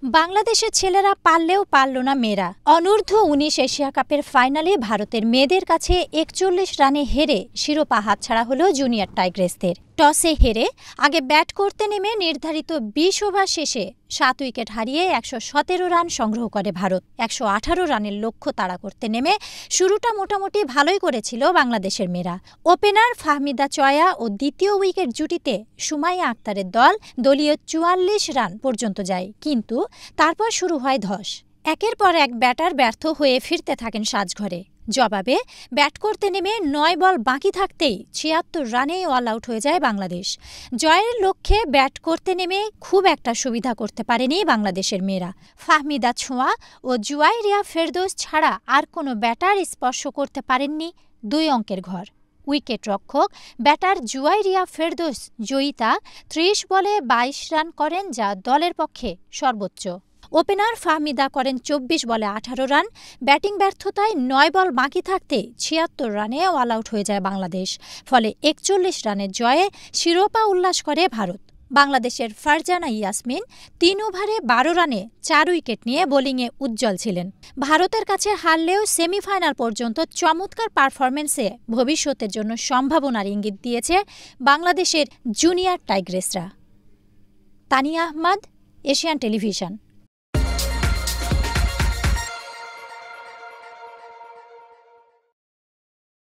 বাংলাদেশের ছেলেরা পারলেও পারল না মেয়েরা। অনূর্ধ্ব-19 এশিয়া কাপের ফাইনালে ভারতের মেয়েদের কাছে ৪১ রানে হেরে শিরোপা হাতছাড়া হলো জুনিয়র টাইগ্রেসদের। টসে হেরে আগে ব্যাট করতে নেমে নির্ধারিত ২০ ওভার শেষে ৭ উইকেট হারিয়ে ১১৭ রান সংগ্রহ করে ভারত। ১১৮ রানের লক্ষ্য তাড়া করতে নেমে শুরুটা মোটামুটি ভালোই করেছিল বাংলাদেশের মেয়েরা। ওপেনার ফাহমিদা চয়া ও দ্বিতীয় উইকেট জুটিতে সুমাইয়া আক্তারের দল দলীয় ৪৪ রান পর্যন্ত যায়, কিন্তু তারপর শুরু হয় ধস। একের পর এক ব্যাটার ব্যর্থ হয়ে ফিরতে থাকেন সাজঘরে। জবাবে ব্যাট করতে নেমে ৯ বল বাকি থাকতেই ৭৬ রানেই অল আউট হয়ে যায় বাংলাদেশ। জয়ের লক্ষ্যে ব্যাট করতে নেমে খুব একটা সুবিধা করতে পারেনি বাংলাদেশের মেয়েরা। ফাহমিদা ছোঁয়া ও জুয়াইরিয়া ফেরদৌস ছাড়া আর কোনো ব্যাটার স্পর্শ করতে পারেননি ২ অঙ্কের ঘর। উইকেট রক্ষক ব্যাটার জুয়াইরিয়া ফেরদৌস জয়িতা ৩০ বলে ২২ রান করেন, যা দলের পক্ষে সর্বোচ্চ। ওপেনার ফাহমিদা করেন ২৪ বলে ১৮ রান। ব্যাটিং ব্যর্থতায় ৯ বল বাকি থাকতে ৭৬ রানে অল আউট হয়ে যায় বাংলাদেশ। ফলে ৪১ রানের জয়ে শিরোপা উল্লাস করে ভারত। বাংলাদেশের ফারজানা ইয়াসমিন ৩ ওভারে ১২ রানে ৪ উইকেট নিয়ে বোলিংয়ে উজ্জ্বল ছিলেন। ভারতের কাছে হারলেও সেমিফাইনাল পর্যন্ত চমৎকার পারফরম্যান্সে ভবিষ্যতের জন্য সম্ভাবনার ইঙ্গিত দিয়েছে বাংলাদেশের জুনিয়র টাইগ্রেসরা। Taniya Ahmed, Asian television.